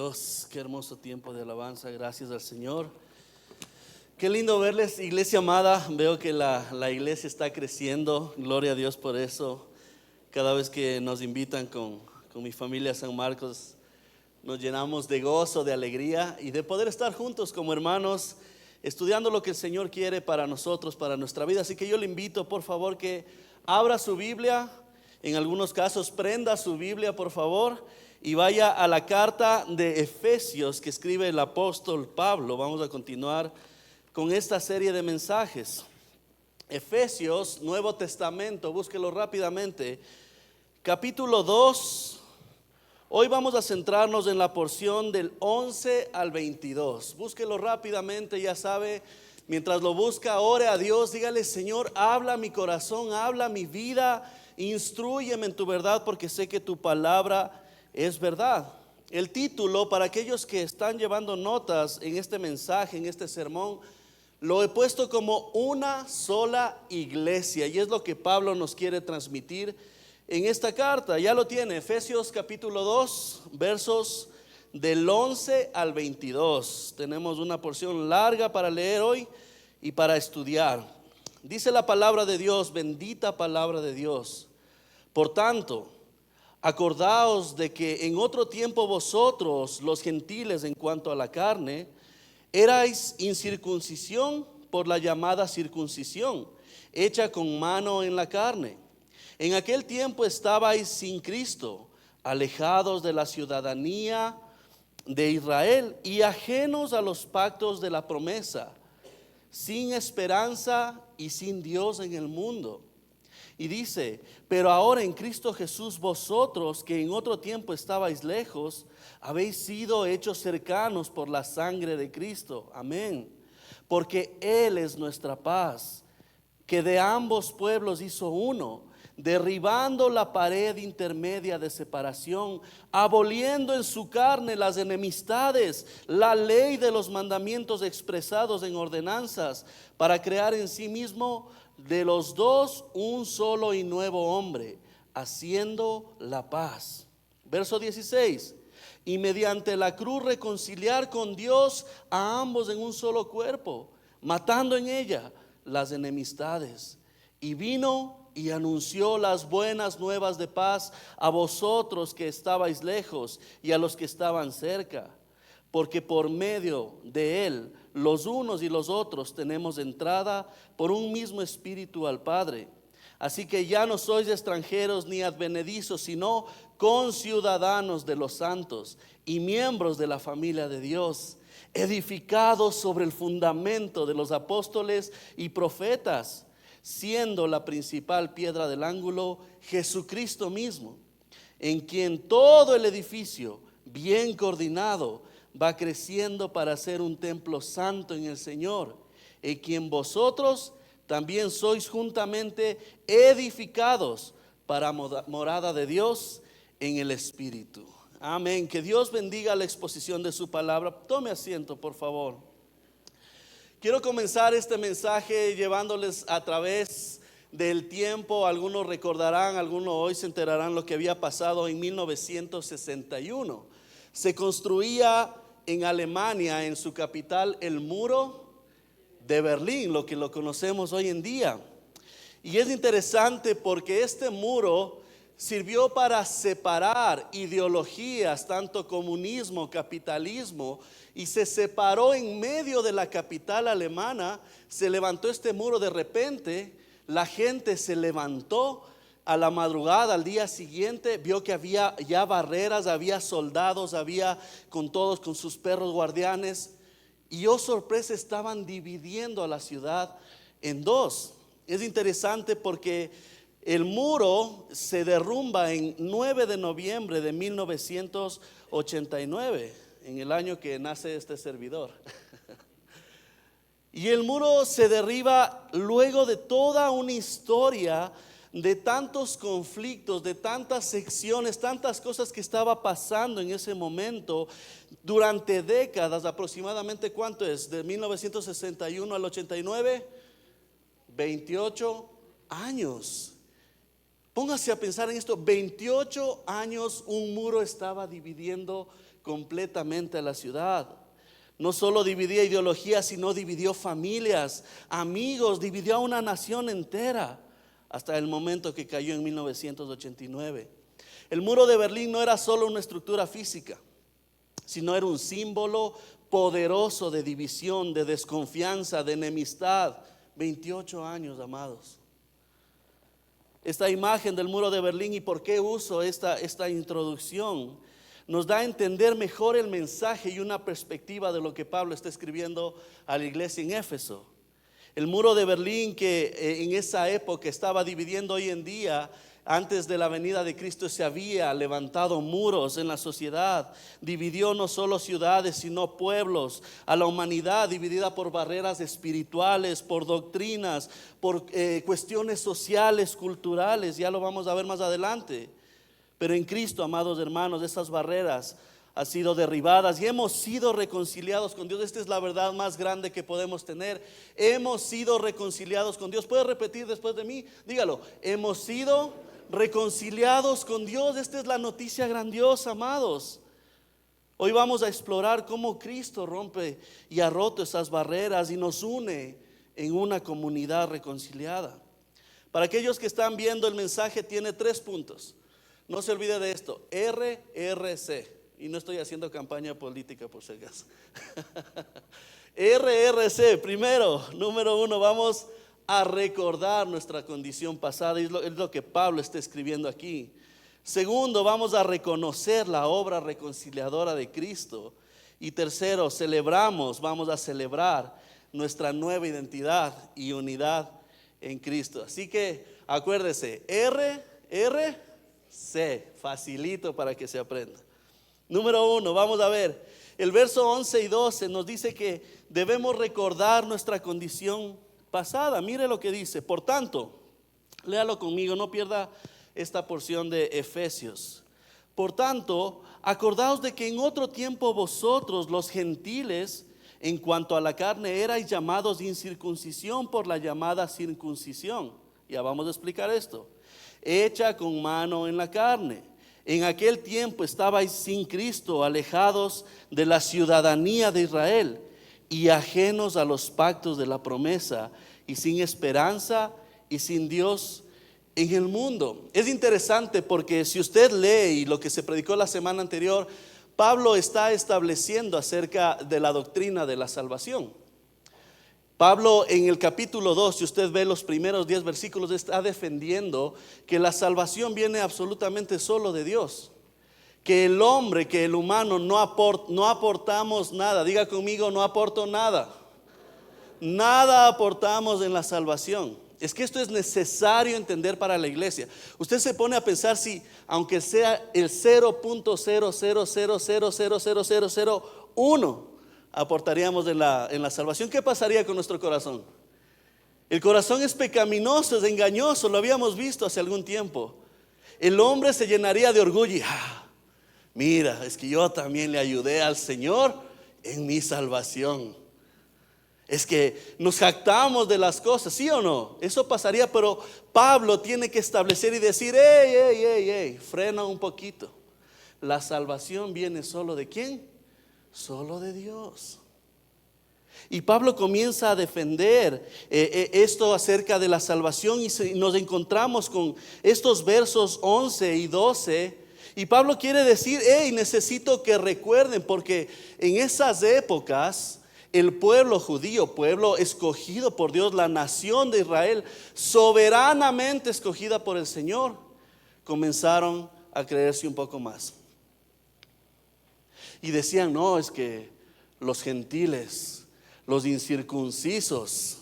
Dios, qué hermoso tiempo de alabanza, gracias al Señor. Qué lindo verles, iglesia amada. Veo que la iglesia está creciendo, gloria a Dios por eso. Cada vez que nos invitan con mi familia a San Marcos, nos llenamos de gozo, de alegría y de poder estar juntos como hermanos, estudiando lo que el Señor quiere para nosotros, para nuestra vida. Así que yo le invito, por favor, que abra su Biblia, en algunos casos prenda su Biblia, por favor, y vaya a la carta de Efesios que escribe el apóstol Pablo. Vamos a continuar con esta serie de mensajes. Efesios, Nuevo Testamento, búsquelo rápidamente. Capítulo 2. Hoy vamos a centrarnos en la porción del 11 al 22. Búsquelo rápidamente, ya sabe. Mientras lo busca, ore a Dios, dígale: Señor, habla mi corazón, habla mi vida, instrúyeme en tu verdad, porque sé que tu palabra es verdad. El título, para aquellos que están llevando notas en este mensaje, en este sermón, lo he puesto como una sola iglesia, y es lo que Pablo nos quiere transmitir en esta carta. Ya lo tiene, Efesios capítulo 2, versos del 11 al 22. Tenemos una porción larga para leer hoy y para estudiar. Dice la palabra de Dios, bendita palabra de Dios: por tanto, acordaos de que en otro tiempo vosotros, los gentiles, en cuanto a la carne, erais incircuncisión por la llamada circuncisión, hecha con mano en la carne. En aquel tiempo estabais sin Cristo, alejados de la ciudadanía de Israel y ajenos a los pactos de la promesa, sin esperanza y sin Dios en el mundo. Y dice: pero ahora en Cristo Jesús, vosotros que en otro tiempo estabais lejos, habéis sido hechos cercanos por la sangre de Cristo. Amén. Porque Él es nuestra paz, que de ambos pueblos hizo uno, derribando la pared intermedia de separación, aboliendo en su carne las enemistades, la ley de los mandamientos expresados en ordenanzas, para crear en sí mismo de los dos un solo y nuevo hombre, haciendo la paz. Verso 16: y mediante la cruz reconciliar con Dios a ambos en un solo cuerpo, matando en ella las enemistades. Y vino y anunció las buenas nuevas de paz a vosotros que estabais lejos y a los que estaban cerca, porque por medio de él los unos y los otros tenemos entrada por un mismo espíritu al Padre. Así que ya no sois extranjeros ni advenedizos, sino conciudadanos de los santos y miembros de la familia de Dios, edificados sobre el fundamento de los apóstoles y profetas, siendo la principal piedra del ángulo Jesucristo mismo, en quien todo el edificio, bien coordinado, va creciendo para ser un templo santo en el Señor, en quien vosotros también sois juntamente edificados para morada de Dios en el Espíritu. Amén. Que Dios bendiga la exposición de su palabra. Tome asiento, por favor. Quiero comenzar este mensaje llevándoles a través del tiempo. Algunos recordarán, algunos hoy se enterarán lo que había pasado en 1961. Se construía en Alemania, en su capital, el muro de Berlín, lo que lo conocemos hoy en día. Y es interesante porque este muro sirvió para separar ideologías, tanto comunismo, capitalismo, y se separó en medio de la capital alemana. Se levantó este muro de repente, la gente se levantó a la madrugada, al día siguiente, vio que había ya barreras, había soldados, había con todos, con sus perros guardianes, y oh sorpresa, estaban dividiendo a la ciudad en dos. Es interesante porque el muro se derrumba en 9 de noviembre de 1989, en el año que nace este servidor. Y el muro se derriba luego de toda una historia de tantos conflictos, de tantas secciones, tantas cosas que estaba pasando en ese momento durante décadas. Aproximadamente, ¿cuánto es? De 1961 al 89, 28 años. Póngase a pensar en esto: 28 años un muro estaba dividiendo completamente a la ciudad. No solo dividía ideologías, sino dividió familias, amigos, dividió a una nación entera, hasta el momento que cayó en 1989. El muro de Berlín no era solo una estructura física, sino era un símbolo poderoso de división, de desconfianza, de enemistad. 28 años, amados. Esta imagen del muro de Berlín, y por qué uso esta introducción, nos da a entender mejor el mensaje y una perspectiva de lo que Pablo está escribiendo a la iglesia en Éfeso. El muro de Berlín, que en esa época estaba dividiendo hoy en día, antes de la venida de Cristo se había levantado muros en la sociedad. Dividió no solo ciudades, sino pueblos, a la humanidad dividida por barreras espirituales, por doctrinas, por cuestiones sociales, culturales. Ya lo vamos a ver más adelante. Pero en Cristo, amados hermanos, esas barreras han sido derribadas y hemos sido reconciliados con Dios. Esta es la verdad más grande que podemos tener. Hemos sido reconciliados con Dios. ¿Puede repetir después de mí? Dígalo. Hemos sido reconciliados con Dios. Esta es la noticia grandiosa, amados. Hoy vamos a explorar cómo Cristo rompe y ha roto esas barreras y nos une en una comunidad reconciliada. Para aquellos que están viendo, el mensaje tiene 3 puntos. No se olvide de esto: RRC. Y no estoy haciendo campaña política por si acaso. RRC, primero, número 1, vamos a recordar nuestra condición pasada. Y es lo que Pablo está escribiendo aquí. Segundo, vamos a reconocer la obra reconciliadora de Cristo. Y tercero, vamos a celebrar nuestra nueva identidad y unidad en Cristo. Así que acuérdese, RRC, facilito para que se aprenda. Número 1, vamos a ver, el verso 11 y 12 nos dice que debemos recordar nuestra condición pasada. Mire lo que dice. Por tanto, léalo conmigo, no pierda esta porción de Efesios. Por tanto, acordaos de que en otro tiempo vosotros, los gentiles, en cuanto a la carne, erais llamados incircuncisión por la llamada circuncisión. Ya vamos a explicar esto. Hecha con mano en la carne. En aquel tiempo estabais sin Cristo, alejados de la ciudadanía de Israel y ajenos a los pactos de la promesa, y sin esperanza y sin Dios en el mundo. Es interesante porque si usted lee y lo que se predicó la semana anterior, Pablo está estableciendo acerca de la doctrina de la salvación. Pablo en el capítulo 2, si usted ve los primeros 10 versículos, está defendiendo que la salvación viene absolutamente solo de Dios. Que el hombre, que el humano no aportamos nada. Diga conmigo, no aporto nada. Nada aportamos en la salvación. Es que esto es necesario entender para la iglesia. Usted se pone a pensar si, aunque sea el 0.000000001, aportaríamos en la salvación, ¿qué pasaría con nuestro corazón? El corazón es pecaminoso, es engañoso, lo habíamos visto hace algún tiempo. El hombre se llenaría de orgullo y mira, es que yo también le ayudé al Señor en mi salvación. Es que nos jactamos de las cosas, ¿sí o no? Eso pasaría, pero Pablo tiene que establecer y decir, frena un poquito. La salvación viene solo ¿de quién? Solo de Dios. Y Pablo comienza a defender esto acerca de la salvación, y nos encontramos con estos versos 11 y 12. Y Pablo quiere decir, necesito que recuerden, porque en esas épocas el pueblo judío, pueblo escogido por Dios, la nación de Israel, soberanamente escogida por el Señor, comenzaron a creerse un poco más. Y decían, no, es que los gentiles, los incircuncisos.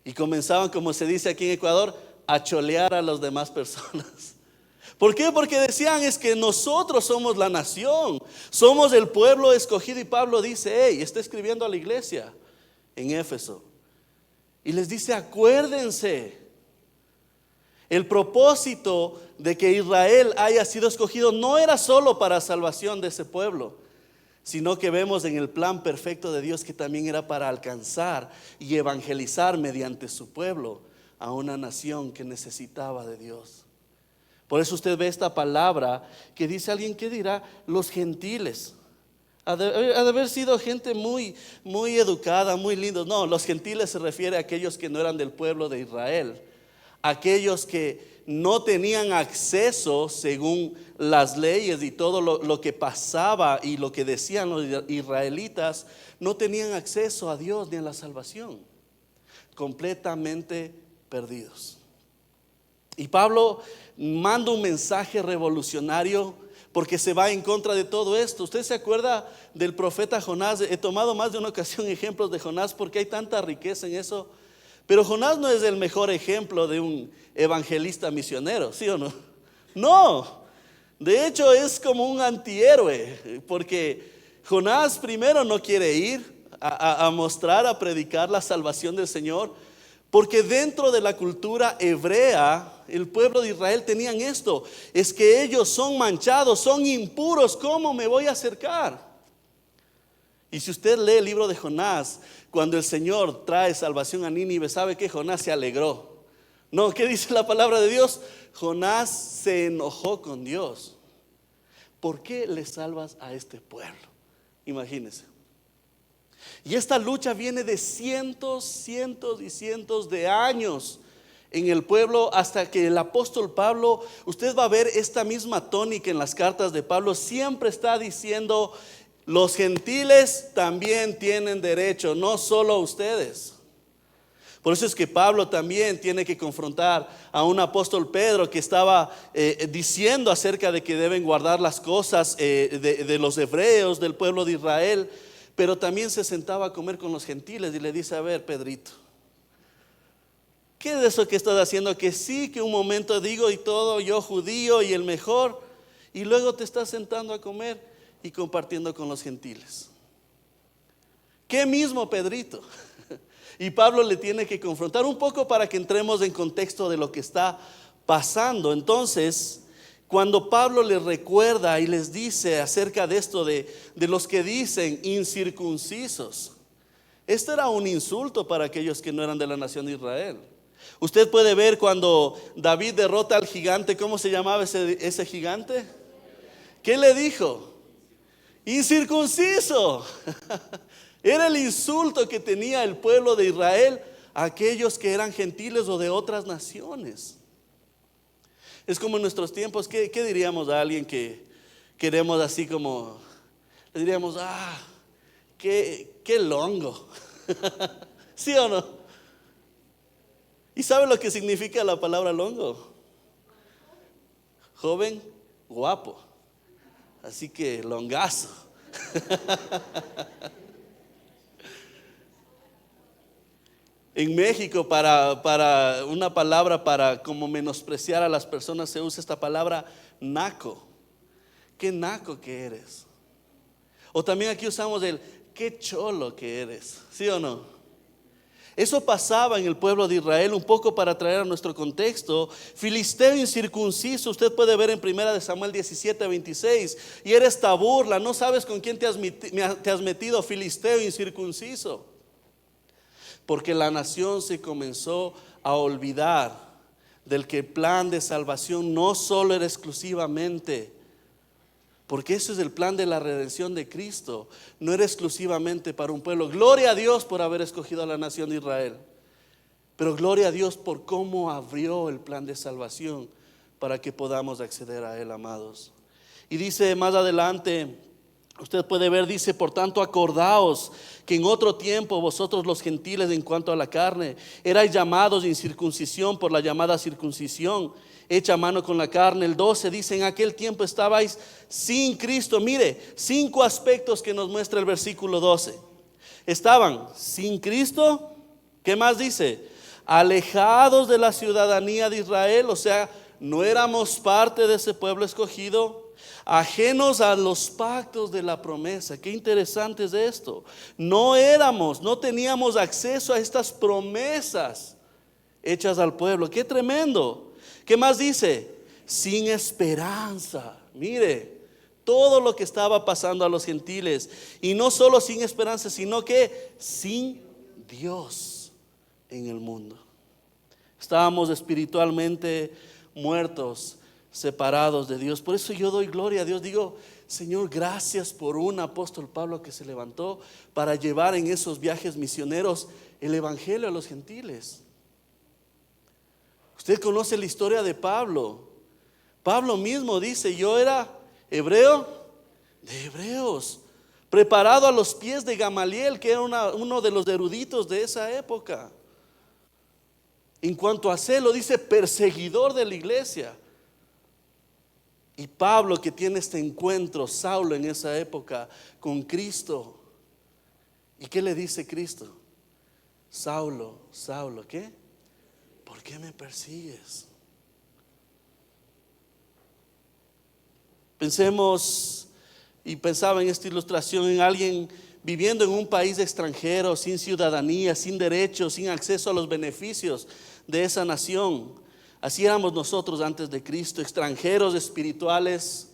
Y comenzaban, como se dice aquí en Ecuador, a cholear a las demás personas. ¿Por qué? Porque decían, es que nosotros somos la nación, somos el pueblo escogido. Y Pablo dice, está escribiendo a la iglesia en Éfeso. Y les dice, acuérdense. El propósito de que Israel haya sido escogido no era solo para salvación de ese pueblo, sino que vemos en el plan perfecto de Dios que también era para alcanzar y evangelizar mediante su pueblo a una nación que necesitaba de Dios. Por eso usted ve esta palabra que dice alguien que dirá los gentiles. Ha de haber sido gente muy educada, muy lindos. No, los gentiles se refiere a aquellos que no eran del pueblo de Israel. Aquellos que no tenían acceso según las leyes y todo lo que pasaba y lo que decían los israelitas, no tenían acceso a Dios ni a la salvación. Completamente perdidos. Y Pablo manda un mensaje revolucionario porque se va en contra de todo esto. ¿Usted se acuerda del profeta Jonás? He tomado más de una ocasión ejemplos de Jonás porque hay tanta riqueza en eso. Pero Jonás no es el mejor ejemplo de un evangelista misionero, ¿sí o no? No, de hecho es como un antihéroe, porque Jonás primero no quiere ir a mostrar, a predicar la salvación del Señor, porque dentro de la cultura hebrea, el pueblo de Israel tenían esto: es que ellos son manchados, son impuros, ¿cómo me voy a acercar? Y si usted lee el libro de Jonás, cuando el Señor trae salvación a Nínive, ¿sabe qué? Jonás se alegró. No, ¿qué dice la palabra de Dios? Jonás se enojó con Dios. ¿Por qué le salvas a este pueblo? Imagínense. Y esta lucha viene de cientos y cientos de años en el pueblo, hasta que el apóstol Pablo, usted va a ver esta misma tónica en las cartas de Pablo, siempre está diciendo: los gentiles también tienen derecho, no solo ustedes. Por eso es que Pablo también tiene que confrontar a un apóstol Pedro que estaba diciendo acerca de que deben guardar las cosas de los hebreos, del pueblo de Israel, pero también se sentaba a comer con los gentiles y le dice: a ver, Pedrito, ¿qué es eso que estás haciendo? Que sí, que un momento digo y todo, yo judío y el mejor, y luego te estás sentando a comer y compartiendo con los gentiles. ¿Qué mismo, Pedrito? Y Pablo le tiene que confrontar un poco para que entremos en contexto de lo que está pasando. Entonces, cuando Pablo les recuerda y les dice acerca de esto de los que dicen incircuncisos, esto era un insulto para aquellos que no eran de la nación de Israel. Usted puede ver cuando David derrota al gigante, ¿cómo se llamaba ese gigante? ¿Qué le dijo? Incircunciso. Era el insulto que tenía el pueblo de Israel a aquellos que eran gentiles o de otras naciones. Es como en nuestros tiempos, ¿qué diríamos a alguien que queremos así como? Le diríamos: qué longo. ¿Sí o no? ¿Y sabe lo que significa la palabra longo? Joven, guapo. Así que longazo. En México, para una palabra para como menospreciar a las personas, se usa esta palabra naco. Qué naco que eres. O también aquí usamos el qué cholo que eres. ¿Sí o no? Eso pasaba en el pueblo de Israel. Un poco para traer a nuestro contexto: filisteo incircunciso. Usted puede ver en 1 Samuel 17:26. Y eres esta burla, no sabes con quién te has metido, filisteo incircunciso. Porque la nación se comenzó a olvidar del que el plan de salvación no solo era exclusivamente, porque ese es el plan de la redención de Cristo, no era exclusivamente para un pueblo. Gloria a Dios por haber escogido a la nación de Israel, pero gloria a Dios por cómo abrió el plan de salvación para que podamos acceder a él, amados. Y dice más adelante, usted puede ver, dice: por tanto, acordaos que en otro tiempo vosotros los gentiles, en cuanto a la carne, erais llamados incircuncisión por la llamada circuncisión hecha a mano con la carne. El 12 dice: en aquel tiempo estabais sin Cristo. Mire, 5 aspectos que nos muestra el versículo 12. Estaban sin Cristo. ¿Qué más dice? Alejados de la ciudadanía de Israel, o sea, no éramos parte de ese pueblo escogido. Ajenos a los pactos de la promesa. Qué interesante es esto. No teníamos acceso a estas promesas hechas al pueblo. Qué tremendo. ¿Qué más dice? Sin esperanza. Mire, todo lo que estaba pasando a los gentiles. Y no solo sin esperanza, sino que sin Dios en el mundo. Estábamos espiritualmente muertos, separados de Dios. Por eso yo doy gloria a Dios. Digo, Señor, gracias por un apóstol Pablo que se levantó para llevar en esos viajes misioneros el evangelio a los gentiles. Usted conoce la historia de Pablo. Pablo mismo dice, yo era hebreo de hebreos, preparado a los pies de Gamaliel, que era uno de los eruditos de esa época. En cuanto a celo, dice perseguidor de la iglesia. Y Pablo, que tiene este encuentro, Saulo en esa época, con Cristo. ¿Y qué le dice Cristo? Saulo, Saulo, ¿qué? ¿Por qué me persigues? Pensemos, y pensaba en esta ilustración, en alguien viviendo en un país extranjero, sin ciudadanía, sin derechos, sin acceso a los beneficios de esa nación. Así éramos nosotros antes de Cristo, extranjeros espirituales,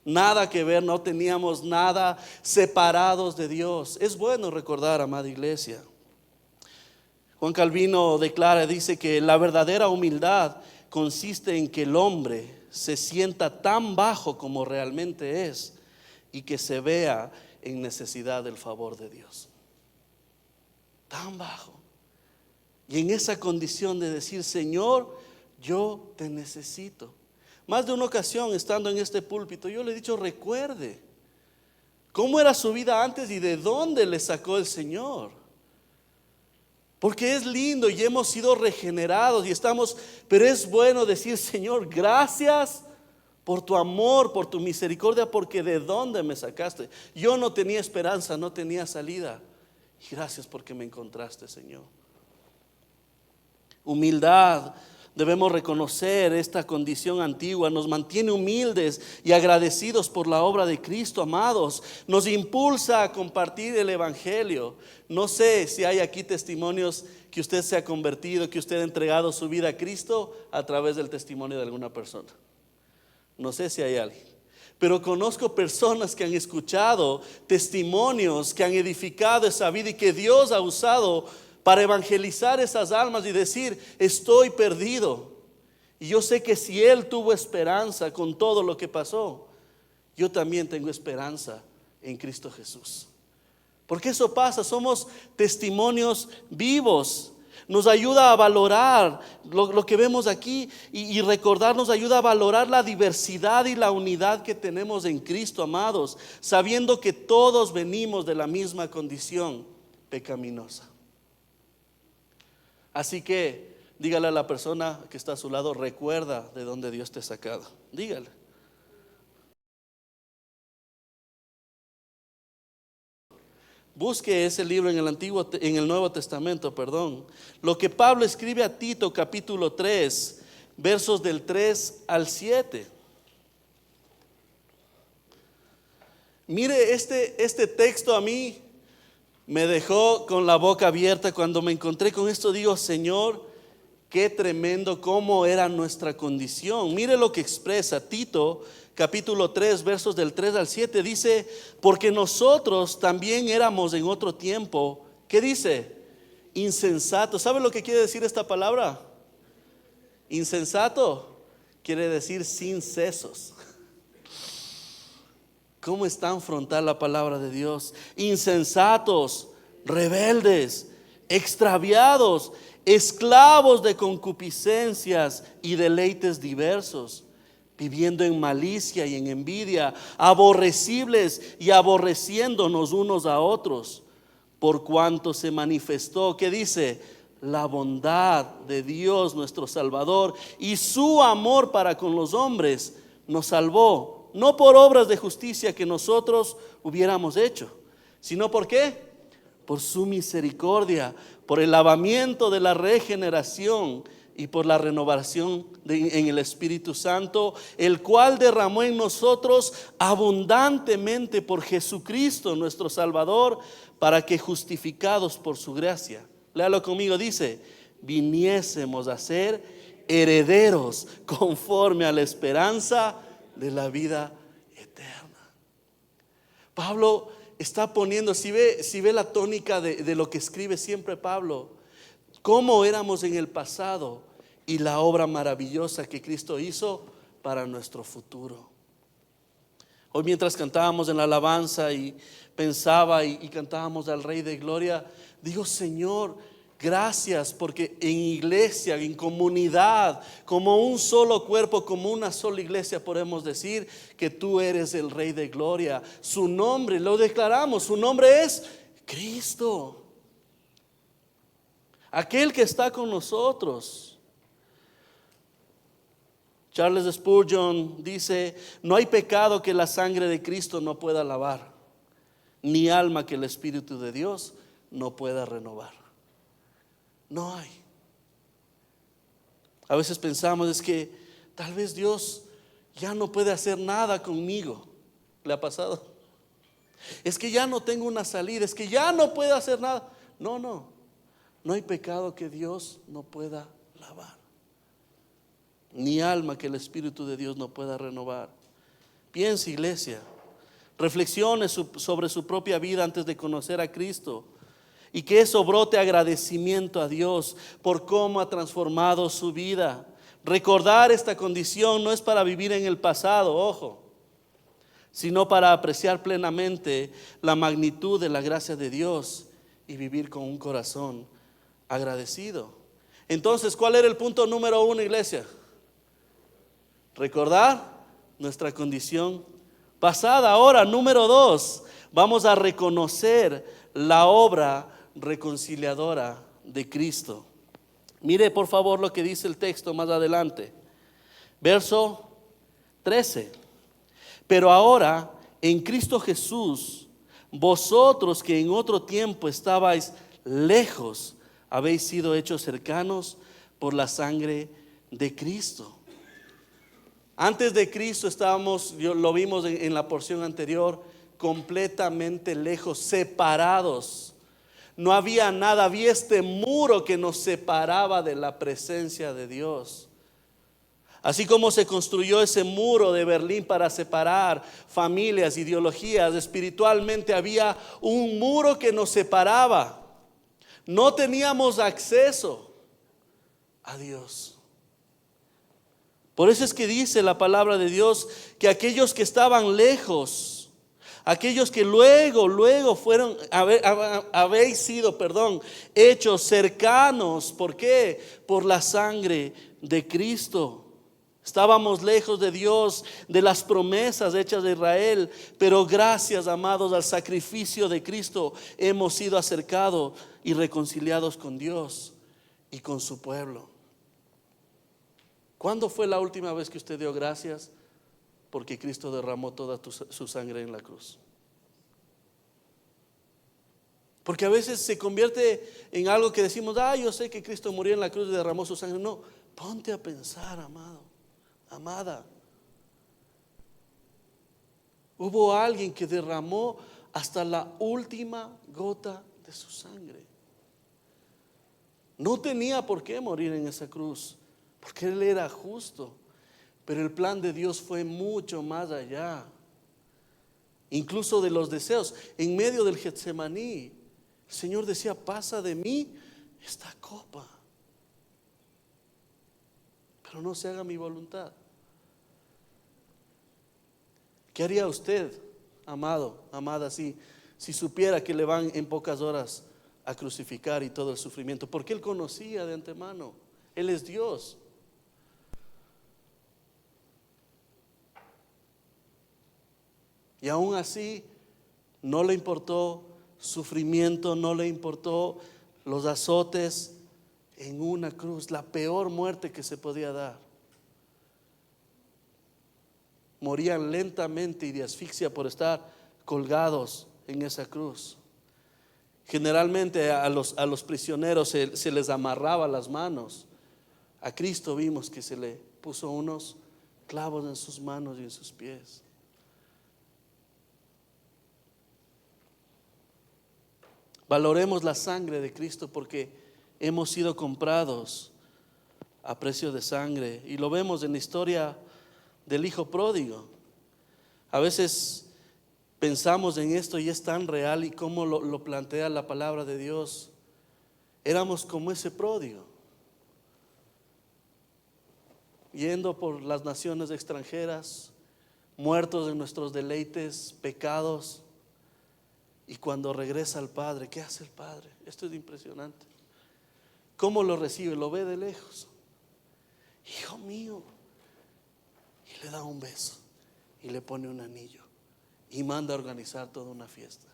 nada que ver, no teníamos nada, separados de Dios. Es bueno recordar, amada iglesia. Juan Calvino declara, dice que la verdadera humildad consiste en que el hombre se sienta tan bajo como realmente es y que se vea en necesidad del favor de Dios. Tan bajo. Y en esa condición de decir, Señor, yo te necesito. Más de una ocasión, estando en este púlpito, yo le he dicho, recuerde cómo era su vida antes y de dónde le sacó el Señor. Porque es lindo y hemos sido regenerados y estamos, pero es bueno decir, Señor, gracias por tu amor, por tu misericordia, porque de dónde me sacaste. Yo no tenía esperanza, no tenía salida. Y gracias porque me encontraste, Señor. Humildad. Debemos reconocer esta condición antigua, nos mantiene humildes y agradecidos por la obra de Cristo, amados. Nos impulsa a compartir el evangelio. No sé si hay aquí testimonios que usted se ha convertido, que usted ha entregado su vida a Cristo a través del testimonio de alguna persona. No sé si hay alguien, pero conozco personas que han escuchado testimonios que han edificado esa vida y que Dios ha usado para evangelizar esas almas y decir, estoy perdido. Y yo sé que si él tuvo esperanza con todo lo que pasó, yo también tengo esperanza en Cristo Jesús. Porque eso pasa, somos testimonios vivos. Nos ayuda a valorar lo que vemos aquí y recordar, nos ayuda a valorar la diversidad y la unidad que tenemos en Cristo, amados, sabiendo que todos venimos de la misma condición pecaminosa. Así que dígale a la persona que está a su lado, recuerda de dónde Dios te ha sacado. Dígale. Busque ese libro en el Nuevo Testamento, Lo que Pablo escribe a Tito, capítulo 3, versos del 3 al 7. Mire, este texto a mí me dejó con la boca abierta. Cuando me encontré con esto, digo, Señor, qué tremendo cómo era nuestra condición. Mire lo que expresa Tito, capítulo 3, versos del 3 al 7. Dice, porque nosotros también éramos en otro tiempo, ¿qué dice? Insensatos. ¿Sabe lo que quiere decir esta palabra? Insensato quiere decir sin sesos. ¿Cómo es tan frontal la palabra de Dios? Insensatos, rebeldes, extraviados, esclavos de concupiscencias y deleites diversos, viviendo en malicia y en envidia, aborrecibles y aborreciéndonos unos a otros, por cuanto se manifestó, ¿qué dice? La bondad de Dios nuestro Salvador y su amor para con los hombres nos salvó. No por obras de justicia que nosotros hubiéramos hecho, sino ¿por qué? Por su misericordia, por el lavamiento de la regeneración y por la renovación en el Espíritu Santo, el cual derramó en nosotros abundantemente por Jesucristo nuestro Salvador, para que justificados por su gracia, léalo conmigo, dice, viniésemos a ser herederos conforme a la esperanza de la vida eterna. Pablo está poniendo, si ve la tónica de lo que escribe siempre Pablo, cómo éramos en el pasado y la obra maravillosa que Cristo hizo para nuestro futuro. Hoy mientras cantábamos en la alabanza y pensaba y cantábamos al Rey de Gloria, digo, Señor, gracias porque en iglesia, en comunidad, como un solo cuerpo, como una sola iglesia, podemos decir que tú eres el Rey de Gloria. Su nombre, lo declaramos, su nombre es Cristo, aquel que está con nosotros. Charles Spurgeon dice: no hay pecado que la sangre de Cristo no pueda lavar, ni alma que el Espíritu de Dios no pueda renovar. No hay. A veces pensamos, es que tal vez Dios ya no puede hacer nada conmigo. ¿Le ha pasado? Es que ya no tengo una salida, es que ya no puedo hacer nada. No hay pecado que Dios no pueda lavar, ni alma que el Espíritu de Dios no pueda renovar. Piense, iglesia, reflexione sobre su propia vida antes de conocer a Cristo, y que eso brote agradecimiento a Dios por cómo ha transformado su vida. Recordar esta condición no es para vivir en el pasado, ojo, sino para apreciar plenamente la magnitud de la gracia de Dios y vivir con un corazón agradecido. Entonces, ¿cuál era el punto número 1, iglesia? Recordar nuestra condición pasada. Ahora, número 2, vamos a reconocer la obra reconciliadora de Cristo. Mire por favor lo que dice el texto más adelante, verso 13. Pero ahora en Cristo Jesús, vosotros que en otro tiempo estabais lejos, habéis sido hechos cercanos por la sangre de Cristo. Antes de Cristo estábamos, lo vimos en la porción anterior, completamente lejos, separados. No había nada, había este muro que nos separaba de la presencia de Dios. Así como se construyó ese muro de Berlín para separar familias, ideologías, espiritualmente había un muro que nos separaba. No teníamos acceso a Dios. Por eso es que dice la palabra de Dios que aquellos que estaban lejos, aquellos que luego fueron, habéis sido, hechos cercanos. ¿Por qué? Por la sangre de Cristo. Estábamos lejos de Dios, de las promesas hechas de Israel, pero gracias, amados, al sacrificio de Cristo hemos sido acercados y reconciliados con Dios y con su pueblo. ¿Cuándo fue la última vez que usted dio gracias porque Cristo derramó toda su sangre en la cruz? Porque a veces se convierte en algo que decimos, yo sé que Cristo murió en la cruz y derramó su sangre. No, ponte a pensar, amado, amada. Hubo alguien que derramó hasta la última gota de su sangre. No tenía por qué morir en esa cruz, porque Él era justo. Pero el plan de Dios fue mucho más allá, incluso de los deseos. En medio del Getsemaní, el Señor decía, pasa de mí esta copa, pero no se haga mi voluntad. ¿Qué haría usted, amado, amada, si supiera que le van en pocas horas a crucificar y todo el sufrimiento? Porque Él conocía de antemano, Él es Dios. Y aún así no le importó sufrimiento, no le importó los azotes en una cruz, la peor muerte que se podía dar. Morían lentamente y de asfixia por estar colgados en esa cruz. Generalmente a los prisioneros se les amarraba las manos. A Cristo vimos que se le puso unos clavos en sus manos y en sus pies. Valoremos la sangre de Cristo porque hemos sido comprados a precio de sangre. Y lo vemos en la historia del hijo pródigo. A veces pensamos en esto y es tan real y como lo plantea la palabra de Dios. Éramos como ese pródigo. yendo por las naciones extranjeras, muertos en nuestros deleites, pecados. Y cuando regresa al Padre, ¿qué hace el Padre? Esto es impresionante. ¿Cómo lo recibe? Lo ve de lejos. Hijo mío. Y le da un beso. Y le pone un anillo. Y manda a organizar toda una fiesta.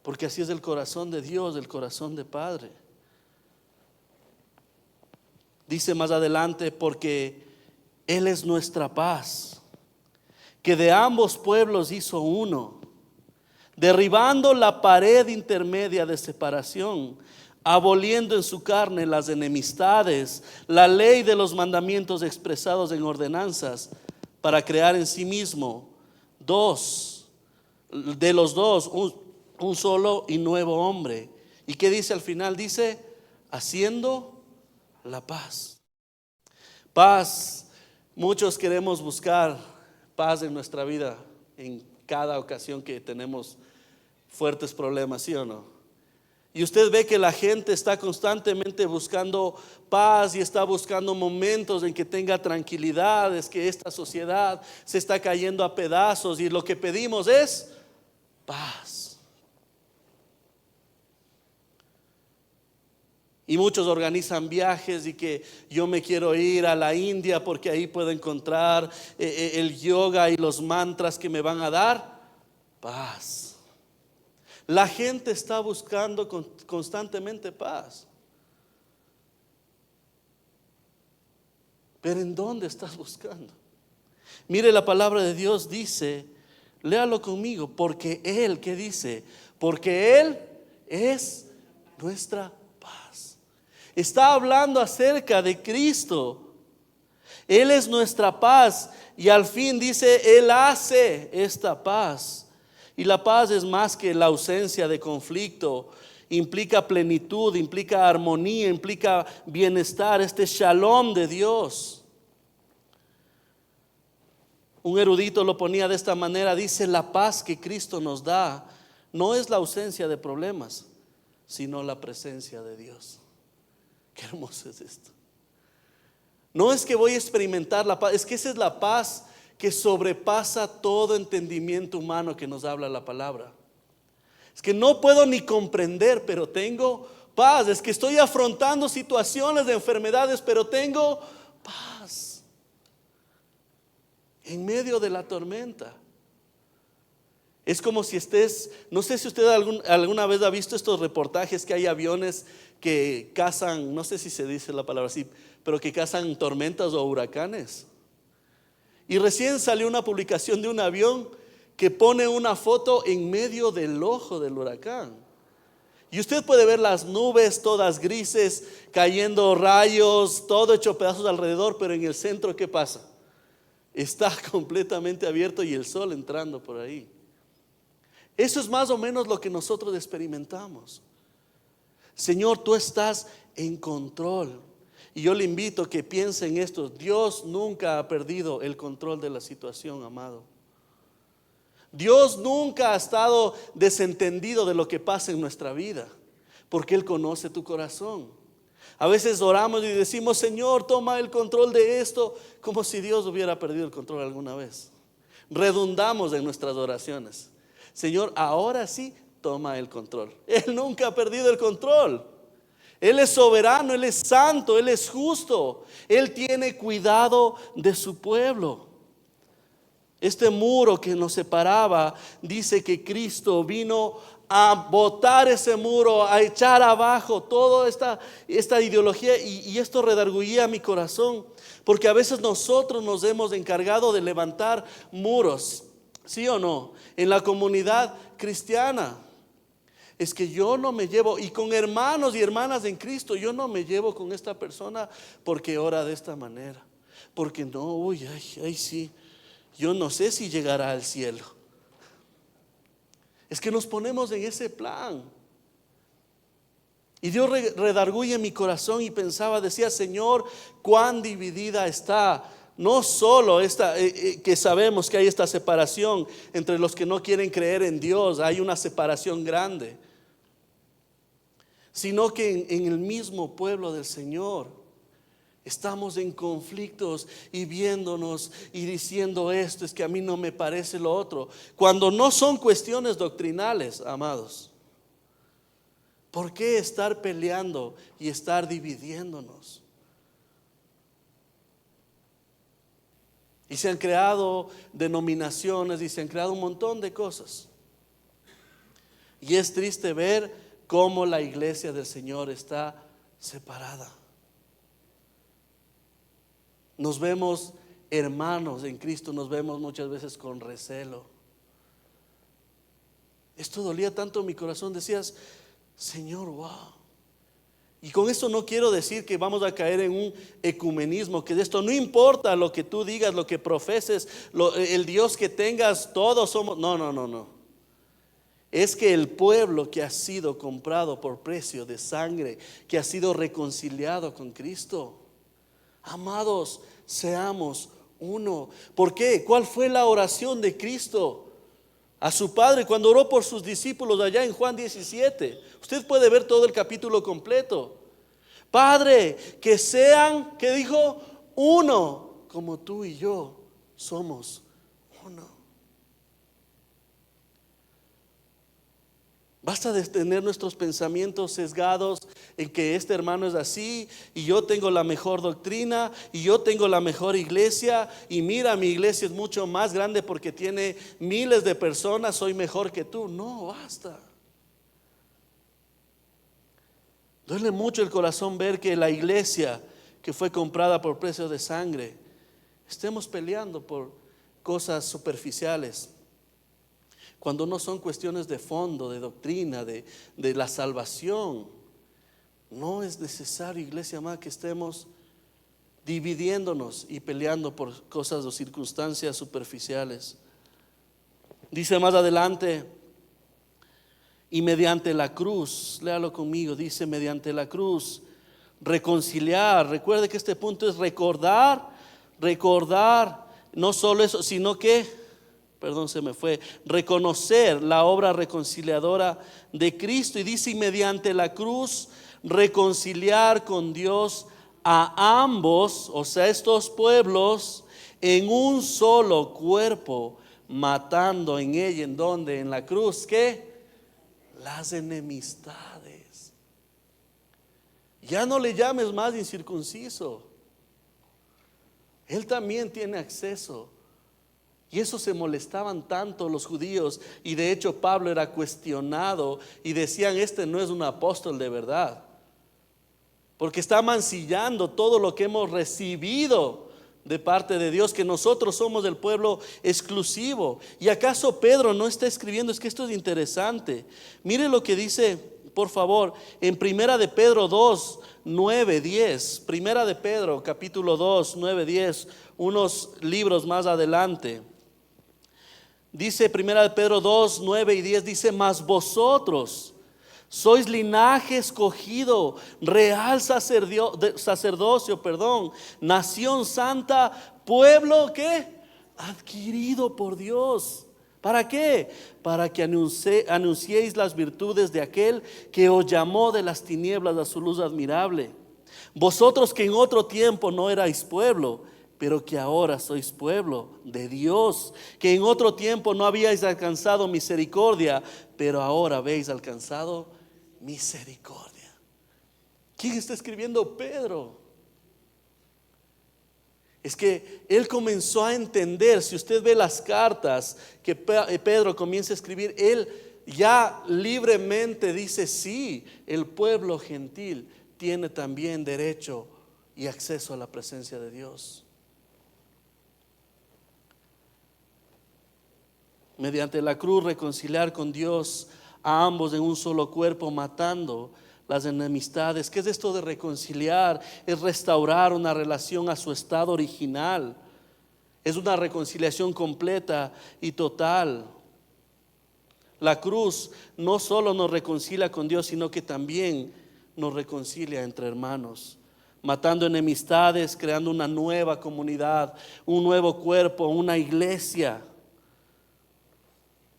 Porque así es el corazón de Dios, el corazón de Padre. Dice más adelante, porque Él es nuestra paz, que de ambos pueblos hizo uno, derribando la pared intermedia de separación, aboliendo en su carne las enemistades, la ley de los mandamientos expresados en ordenanzas, para crear en sí mismo de los dos, un solo y nuevo hombre. ¿Y qué dice al final? Dice, haciendo la paz. Paz, muchos queremos buscar paz en nuestra vida en cada ocasión que tenemos fuertes problemas, ¿sí o no? Y usted ve que la gente está constantemente buscando paz y está buscando momentos en que tenga tranquilidad. Es que esta sociedad se está cayendo a pedazos y lo que pedimos es paz. Y muchos organizan viajes y que yo me quiero ir a la India porque ahí puedo encontrar el yoga y los mantras que me van a dar paz. La gente está buscando constantemente paz. Pero ¿en dónde estás buscando? Mire, la palabra de Dios dice, léalo conmigo, porque Él, ¿qué dice? Porque Él es nuestra paz. Está hablando acerca de Cristo. Él es nuestra paz y al fin dice, Él hace esta paz. Y la paz es más que la ausencia de conflicto, implica plenitud, implica armonía, implica bienestar, este shalom de Dios. Un erudito lo ponía de esta manera, dice, la paz que Cristo nos da no es la ausencia de problemas, sino la presencia de Dios. Qué hermoso es esto. No es que voy a experimentar la paz, es que esa es la paz que sobrepasa todo entendimiento humano que nos habla la palabra. Es que no puedo ni comprender, pero tengo paz. Es que estoy afrontando situaciones de enfermedades, pero tengo paz en medio de la tormenta. Es como si estés, no sé si usted alguna vez ha visto estos reportajes que hay aviones que cazan, no sé si se dice la palabra así, pero que cazan tormentas o huracanes. Y recién salió una publicación de un avión que pone una foto en medio del ojo del huracán. Y usted puede ver las nubes todas grises, cayendo rayos, todo hecho pedazos alrededor, pero en el centro, ¿qué pasa? Está completamente abierto y el sol entrando por ahí. Eso es más o menos lo que nosotros experimentamos. Señor, tú estás en control. Y yo le invito a que piense en esto. Dios nunca ha perdido el control de la situación, amado. Dios nunca ha estado desentendido de lo que pasa en nuestra vida, porque Él conoce tu corazón. A veces oramos y decimos, Señor, toma el control de esto, como si Dios hubiera perdido el control alguna vez. Redundamos en nuestras oraciones. Señor, ahora sí, toma el control. Él nunca ha perdido el control. Él es soberano, Él es santo, Él es justo. Él tiene cuidado de su pueblo. Este muro que nos separaba, dice que Cristo vino a botar ese muro, a echar abajo toda esta ideología. Y esto redarguía mi corazón, porque a veces nosotros nos hemos encargado de levantar muros, ¿sí o no? En la comunidad cristiana. Es que yo no me llevo, y con hermanos y hermanas en Cristo, yo no me llevo con esta persona porque ora de esta manera. Porque no, uy, ay, sí, yo no sé si llegará al cielo. Es que nos ponemos en ese plan. Y Dios redarguye mi corazón y pensaba, decía, Señor, cuán dividida está. No solo que sabemos que hay esta separación entre los que no quieren creer en Dios, hay una separación grande, sino que en el mismo pueblo del Señor. Estamos en conflictos y viéndonos y diciendo esto, es que a mí no me parece lo otro. Cuando no son cuestiones doctrinales, amados. ¿Por qué estar peleando y estar dividiéndonos? Y se han creado denominaciones y se han creado un montón de cosas. Y es triste ver cómo la iglesia del Señor está separada. Nos vemos hermanos en Cristo, nos vemos muchas veces con recelo. Esto dolía tanto en mi corazón, decías, Señor, wow. Y con esto no quiero decir que vamos a caer en un ecumenismo, que de esto no importa lo que tú digas, lo que profeses, el Dios que tengas, todos somos. No. Es que el pueblo que ha sido comprado por precio de sangre, que ha sido reconciliado con Cristo, amados, seamos uno. ¿Por qué? ¿Cuál fue la oración de Cristo a su Padre cuando oró por sus discípulos allá en Juan 17? Usted puede ver todo el capítulo completo. Padre, que sean, ¿qué dijo? Uno, como tú y yo somos uno. Basta de tener nuestros pensamientos sesgados en que este hermano es así y yo tengo la mejor doctrina y yo tengo la mejor iglesia y mira, mi iglesia es mucho más grande porque tiene miles de personas, soy mejor que tú. No, basta. Duele mucho el corazón ver que la iglesia que fue comprada por precio de sangre estemos peleando por cosas superficiales, cuando no son cuestiones de fondo, de doctrina, de la salvación. No es necesario, iglesia amada, que estemos dividiéndonos y peleando por cosas o circunstancias superficiales. Dice más adelante, y mediante la cruz, léalo conmigo, dice mediante la cruz, reconciliar. Recuerde que este punto es recordar, no solo eso, sino que reconocer la obra reconciliadora de Cristo. Y dice, y mediante la cruz reconciliar con Dios a ambos, o sea, estos pueblos, en un solo cuerpo, matando en ella, ¿en dónde? En la cruz, ¿qué? Las enemistades. Ya no le llames más incircunciso. Él también tiene acceso. Y eso se molestaban tanto los judíos, y de hecho Pablo era cuestionado y decían, este no es un apóstol de verdad, porque está mancillando todo lo que hemos recibido de parte de Dios, que nosotros somos el pueblo exclusivo. ¿Y acaso Pedro no está escribiendo? Es que esto es interesante. Mire lo que dice, por favor, en Primera de Pedro 2, 9, 10. Primera de Pedro, capítulo 2, 9, 10, unos libros más adelante. Dice Primera de Pedro 2, 9 y 10, dice, mas vosotros sois linaje escogido, real sacerdocio, nación santa, pueblo ¿qué? Adquirido por Dios. ¿Para qué? Para que anunciéis las virtudes de aquel que os llamó de las tinieblas a su luz admirable. Vosotros que en otro tiempo no erais pueblo, pero que ahora sois pueblo de Dios, que en otro tiempo no habíais alcanzado misericordia, pero ahora habéis alcanzado misericordia. ¿Quién está escribiendo? Pedro. Es que él comenzó a entender, si usted ve las cartas que Pedro comienza a escribir, él ya libremente dice, sí, el pueblo gentil tiene también derecho y acceso a la presencia de Dios. Mediante la cruz reconciliar con Dios a ambos en un solo cuerpo, matando las enemistades. ¿Qué es esto de reconciliar? Es restaurar una relación a su estado original. Es una reconciliación completa y total. La cruz no solo nos reconcilia con Dios, sino que también nos reconcilia entre hermanos, matando enemistades, creando una nueva comunidad, un nuevo cuerpo, una iglesia.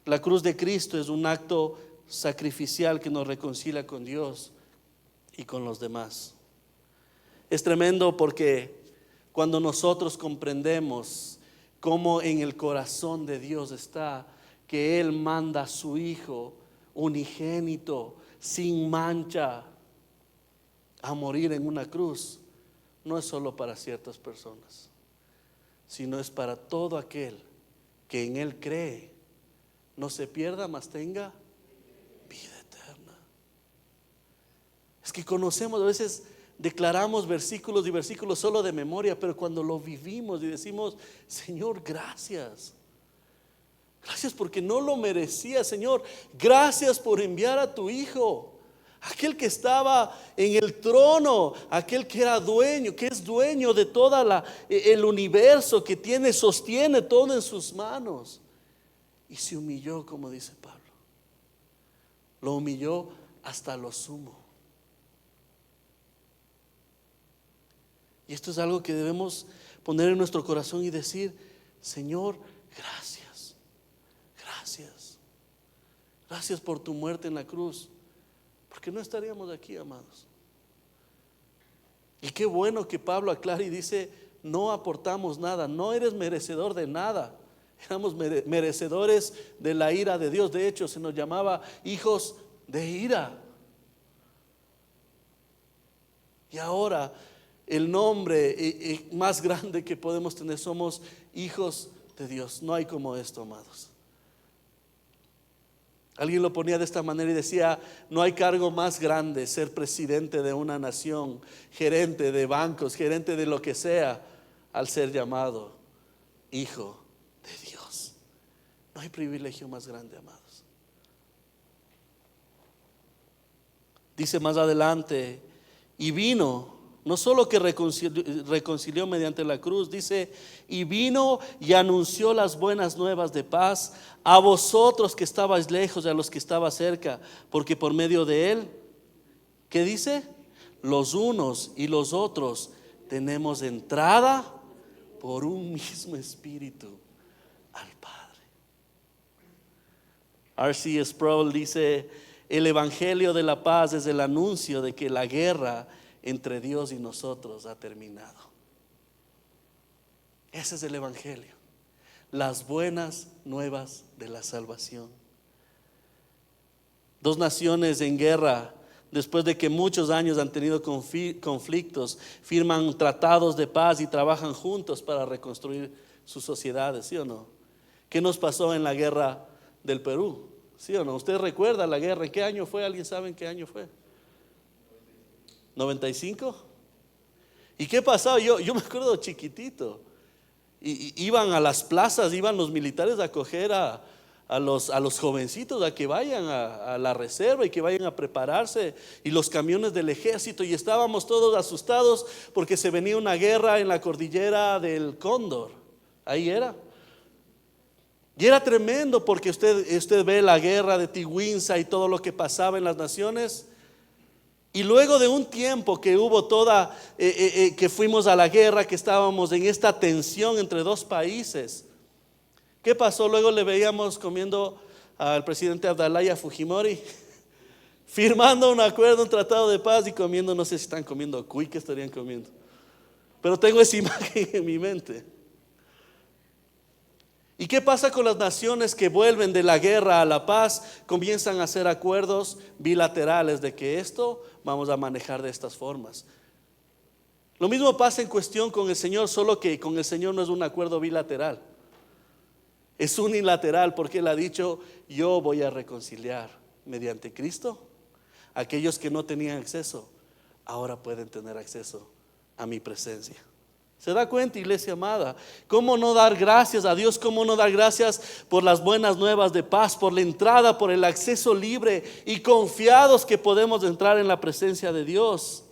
La cruz de Cristo es un acto sacrificial que nos reconcilia con Dios y con los demás. Es tremendo porque cuando nosotros comprendemos cómo en el corazón de Dios está que Él manda a su Hijo unigénito, sin mancha, a morir en una cruz, no es solo para ciertas personas, sino es para todo aquel que en Él cree, no se pierda, mas tenga vida eterna. Es que conocemos, a veces declaramos versículos y versículos solo de memoria, pero cuando lo vivimos y decimos: Señor, gracias. Gracias porque no lo merecía, Señor. Gracias por enviar a tu Hijo, aquel que estaba en el trono, aquel que era dueño, que es dueño de toda el universo, que sostiene todo en sus manos. Y se humilló, como dice Pablo. Lo humilló hasta lo sumo. Y esto es algo que debemos poner en nuestro corazón y decir: Señor, gracias. Gracias. Gracias por tu muerte en la cruz, porque no estaríamos aquí, amados. Y qué bueno que Pablo aclara y dice: no aportamos nada, no eres merecedor de nada. Éramos merecedores de la ira de Dios. De hecho, se nos llamaba hijos de ira. Y ahora el nombre más grande que podemos tener, somos hijos de Dios. No hay como esto, amados. Alguien lo ponía de esta manera y decía: no hay cargo más grande, ser presidente de una nación, gerente de bancos, gerente de lo que sea, al ser llamado hijo de Dios. No hay privilegio más grande, amados. Dice más adelante: y vino, no solo que reconcilió mediante la cruz, dice: y vino y anunció las buenas nuevas de paz a vosotros que estabais lejos y a los que estaban cerca, porque por medio de él, ¿qué dice? Los unos y los otros tenemos entrada por un mismo espíritu al Padre. R.C. Sproul dice: el evangelio de la paz es el anuncio de que la guerra entre Dios y nosotros ha terminado. Ese es el evangelio, las buenas nuevas de la salvación. Dos naciones en guerra, después de que muchos años han tenido conflictos, firman tratados de paz y trabajan juntos para reconstruir sus sociedades, ¿sí o no? ¿Qué nos pasó en la guerra del Perú? ¿Sí o no? ¿Usted recuerda la guerra? ¿En qué año fue? ¿Alguien sabe en qué año fue? ¿95? ¿Y qué pasaba? Yo me acuerdo chiquitito. Iban a las plazas, iban los militares a acoger a los jovencitos a que vayan a la reserva y que vayan a prepararse, y los camiones del ejército, y estábamos todos asustados porque se venía una guerra en la cordillera del Cóndor. Ahí era. Y era tremendo porque usted ve la guerra de Tigüinza y todo lo que pasaba en las naciones. Y luego de un tiempo que hubo que fuimos a la guerra, que estábamos en esta tensión entre dos países, ¿qué pasó? Luego le veíamos comiendo al presidente Abdallah Fujimori, firmando un acuerdo, un tratado de paz y comiendo, no sé si están comiendo cuy, ¿qué estarían comiendo? Pero tengo esa imagen en mi mente. ¿Y qué pasa con las naciones que vuelven de la guerra a la paz? Comienzan a hacer acuerdos bilaterales de que esto vamos a manejar de estas formas. Lo mismo pasa en cuestión con el Señor, solo que con el Señor no es un acuerdo bilateral, es unilateral, porque Él ha dicho: yo voy a reconciliar mediante Cristo. Aquellos que no tenían acceso, ahora pueden tener acceso a mi presencia. ¿Se da cuenta, iglesia amada? ¿Cómo no dar gracias a Dios? ¿Cómo no dar gracias por las buenas nuevas de paz, por la entrada, por el acceso libre y confiados que podemos entrar en la presencia de Dios?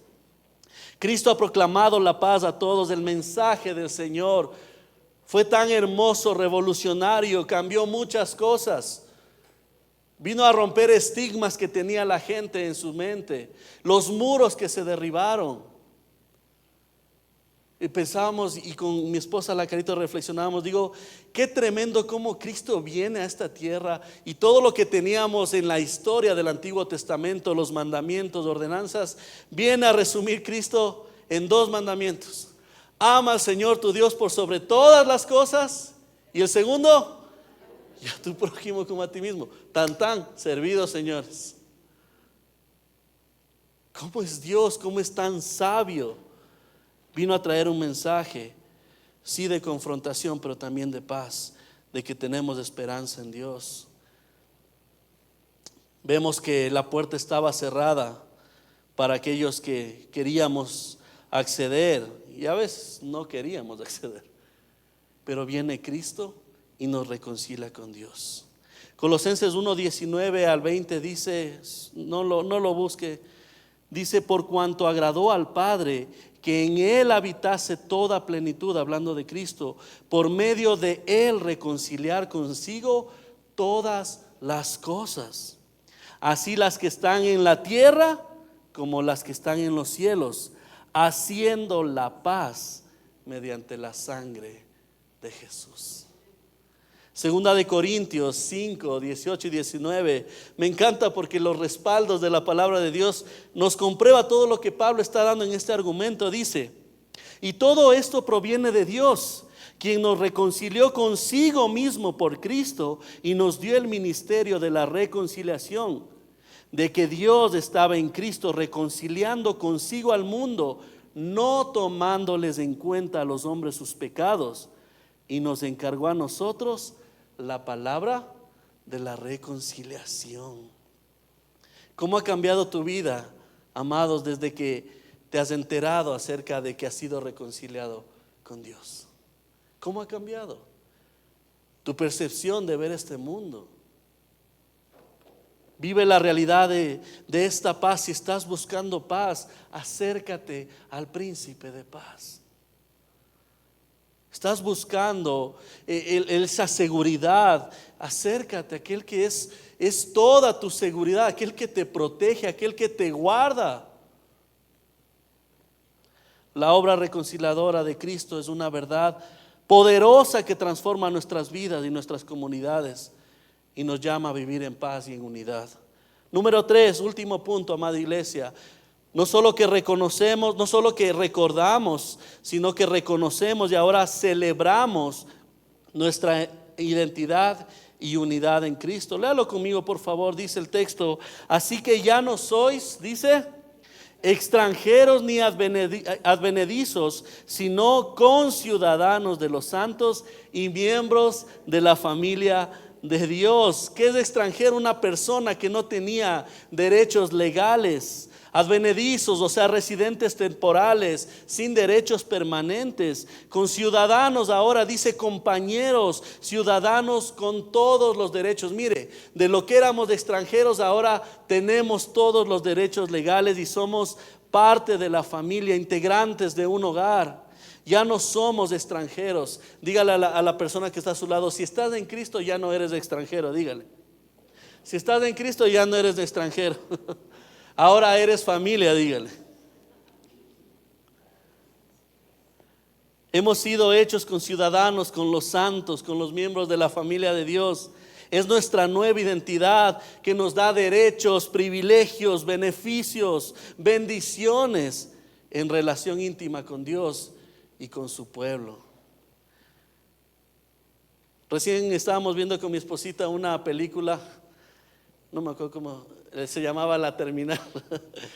Cristo ha proclamado la paz a todos. El mensaje del Señor fue tan hermoso, revolucionario, cambió muchas cosas. Vino a romper estigmas que tenía la gente en su mente, los muros que se derribaron. Y pensábamos, y con mi esposa la Carito reflexionábamos, digo, qué tremendo cómo Cristo viene a esta tierra y todo lo que teníamos en la historia del Antiguo Testamento, los mandamientos, ordenanzas, viene a resumir Cristo en 2 mandamientos. Ama al Señor tu Dios por sobre todas las cosas. Y el segundo, y a tu prójimo como a ti mismo. Tan, servidos, señores. ¿Cómo es Dios? ¿Cómo es tan sabio? Vino a traer un mensaje, sí, de confrontación, pero también de paz, de que tenemos esperanza en Dios. Vemos que la puerta estaba cerrada para aquellos que queríamos acceder, y a veces no queríamos acceder, pero viene Cristo y nos reconcilia con Dios. Colosenses 1:19 al 20 dice, no lo busque, dice: por cuanto agradó al Padre que en Él habitase toda plenitud, hablando de Cristo, por medio de Él reconciliar consigo todas las cosas, así las que están en la tierra como las que están en los cielos, haciendo la paz mediante la sangre de Jesús. Segunda de Corintios 5, 18 y 19. Me encanta porque los respaldos de la palabra de Dios nos comprueba todo lo que Pablo está dando en este argumento. Dice: y todo esto proviene de Dios, quien nos reconcilió consigo mismo por Cristo y nos dio el ministerio de la reconciliación, de que Dios estaba en Cristo reconciliando consigo al mundo, no tomándoles en cuenta a los hombres sus pecados, y nos encargó a nosotros la palabra de la reconciliación. ¿Cómo ha cambiado tu vida, amados, desde que te has enterado acerca de que has sido reconciliado con Dios? ¿Cómo ha cambiado tu percepción de ver este mundo? Vive la realidad de esta paz. Si estás buscando paz, acércate al príncipe de paz. Estás buscando esa seguridad, acércate a aquel que es toda tu seguridad, aquel que te protege, aquel que te guarda. La obra reconciliadora de Cristo es una verdad poderosa que transforma nuestras vidas y nuestras comunidades y nos llama a vivir en paz y en unidad. Número 3, último punto, amada iglesia. No solo que reconocemos, no solo que recordamos, sino que reconocemos y ahora celebramos nuestra identidad y unidad en Cristo. Léalo conmigo, por favor. Dice el texto: así que ya no sois, dice, extranjeros ni advenedizos, sino conciudadanos de los santos y miembros de la familia de Dios. ¿Qué es extranjero? Una persona que no tenía derechos legales. Advenedizos, o sea, residentes temporales, sin derechos permanentes. Conciudadanos, ahora dice compañeros, ciudadanos con todos los derechos. Mire, de lo que éramos extranjeros, ahora tenemos todos los derechos legales y somos parte de la familia, integrantes de un hogar. Ya no somos extranjeros. Dígale a la persona que está a su lado: si estás en Cristo ya no eres extranjero. Dígale: si estás en Cristo ya no eres extranjero. Ahora eres familia, dígale. Hemos sido hechos con ciudadanos, con los santos, con los miembros de la familia de Dios. Es nuestra nueva identidad que nos da derechos, privilegios, beneficios, bendiciones en relación íntima con Dios y con su pueblo. Recién estábamos viendo con mi esposita una película, no me acuerdo cómo se llamaba, La Terminal.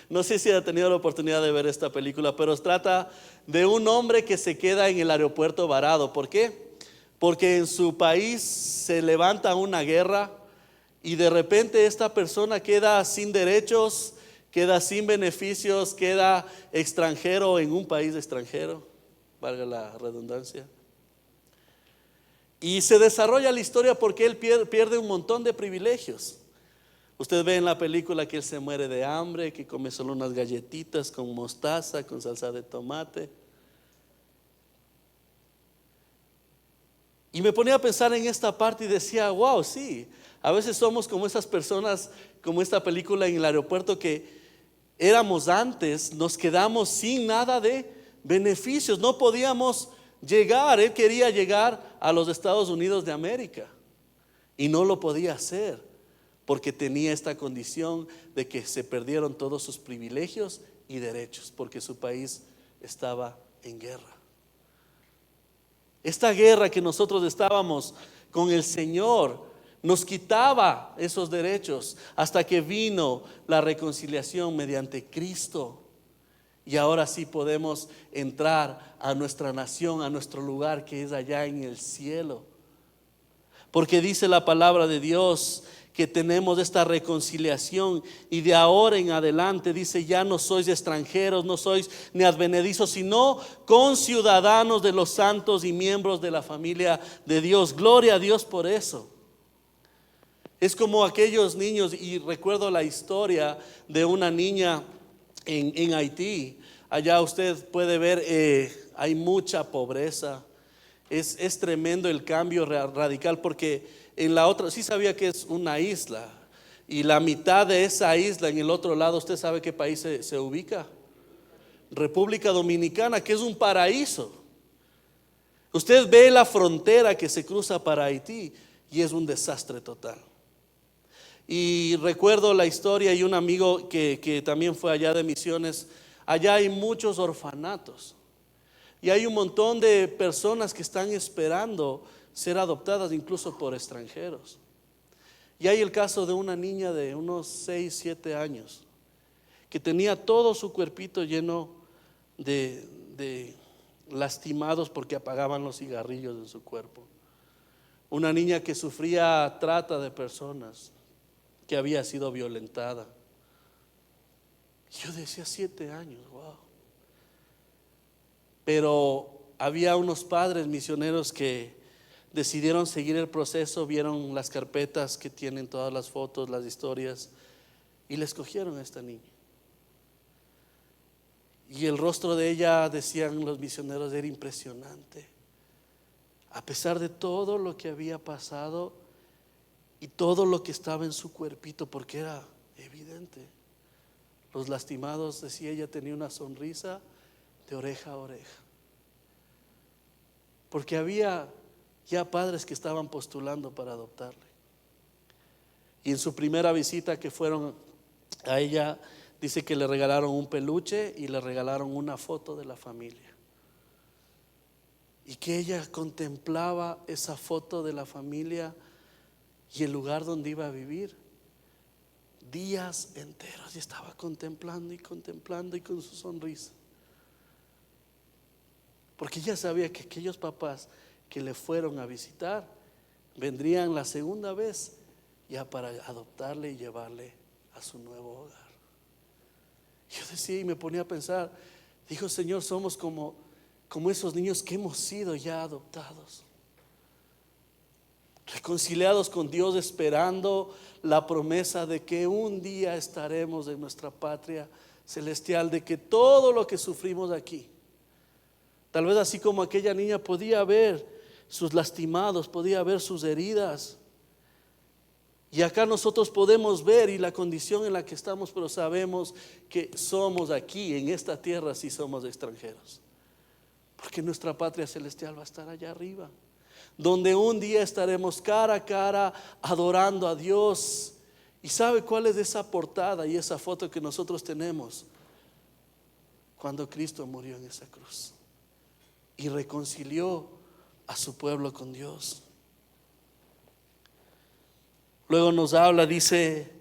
No sé si ha tenido la oportunidad de ver esta película, pero trata de un hombre que se queda en el aeropuerto varado. ¿Por qué? Porque en su país se levanta una guerra y de repente esta persona queda sin derechos, queda sin beneficios, queda extranjero en un país extranjero, valga la redundancia. Y se desarrolla la historia porque él pierde un montón de privilegios. Usted ve en la película que él se muere de hambre, que come solo unas galletitas con mostaza, con salsa de tomate. Y me ponía a pensar en esta parte y decía: wow, sí, a veces somos como esas personas, como esta película en el aeropuerto, que éramos antes, nos quedamos sin nada de beneficios, no podíamos llegar. Él quería llegar a los Estados Unidos de América y no lo podía hacer porque tenía esta condición de que se perdieron todos sus privilegios y derechos porque su país estaba en guerra. Esta guerra que nosotros estábamos con el Señor nos quitaba esos derechos hasta que vino la reconciliación mediante Cristo. Y ahora sí podemos entrar a nuestra nación, a nuestro lugar que es allá en el cielo. Porque dice la palabra de Dios que tenemos esta reconciliación, y de ahora en adelante dice: ya no sois extranjeros, no sois ni advenedizos, sino conciudadanos de los santos y miembros de la familia de Dios. Gloria a Dios por eso. Es como aquellos niños, y recuerdo la historia de una niña en Haití. Allá usted puede ver, hay mucha pobreza. Es tremendo el cambio radical, porque en la otra, sí sabía que es una isla, y la mitad de esa isla en el otro lado, ¿usted sabe qué país se ubica? República Dominicana, que es un paraíso. Usted ve la frontera que se cruza para Haití y es un desastre total. Y recuerdo la historia, y un amigo que también fue allá de misiones. Allá hay muchos orfanatos y hay un montón de personas que están esperando ser adoptadas, incluso por extranjeros. Y hay el caso de una niña de unos 6, 7 años que tenía todo su cuerpito lleno de lastimados porque apagaban los cigarrillos en su cuerpo. Una niña que sufría trata de personas, que había sido violentada. Yo decía 7 años, wow. Pero había unos padres misioneros que decidieron seguir el proceso, vieron las carpetas que tienen todas las fotos, las historias, y le escogieron a esta niña. Y el rostro de ella, decían los misioneros, era impresionante. A pesar de todo lo que había pasado y todo lo que estaba en su cuerpito, porque era evidente. Los lastimados, decía ella, tenía una sonrisa de oreja a oreja. Porque había ya padres que estaban postulando para adoptarle. Y en su primera visita que fueron a ella, dice que le regalaron un peluche y le regalaron una foto de la familia. Y que ella contemplaba esa foto de la familia y el lugar donde iba a vivir días enteros, y estaba contemplando y contemplando, y con su sonrisa, porque ella sabía que aquellos papás que le fueron a visitar vendrían la segunda vez ya para adoptarle y llevarle a su nuevo hogar. Yo decía y me ponía a pensar, dijo: Señor, somos como esos niños que hemos sido ya adoptados, reconciliados con Dios, esperando la promesa de que un día estaremos en nuestra patria celestial, de que todo lo que sufrimos aquí, tal vez así como aquella niña, podía ver sus lastimados, podía ver sus heridas, y acá nosotros podemos ver y la condición en la que estamos, pero sabemos que somos aquí en esta tierra, si somos extranjeros, porque nuestra patria celestial va a estar allá arriba, donde un día estaremos cara a cara adorando a Dios. ¿Y sabe cuál es esa portada y esa foto que nosotros tenemos? Cuando Cristo murió en esa cruz y reconcilió a su pueblo con Dios. Luego nos habla, dice: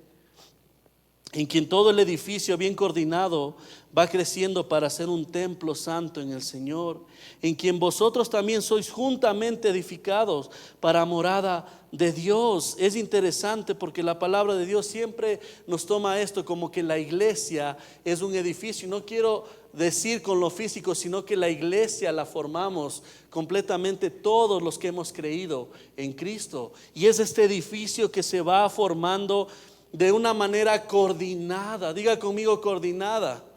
en quien todo el edificio bien coordinado va creciendo para ser un templo santo en el Señor, en quien vosotros también sois juntamente edificados para morada de Dios. Es interesante porque la palabra de Dios siempre nos toma esto como que la iglesia es un edificio. Y no quiero decir con lo físico, sino que la iglesia la formamos completamente todos los que hemos creído en Cristo. Y es este edificio que se va formando de una manera coordinada. Diga conmigo: coordinada.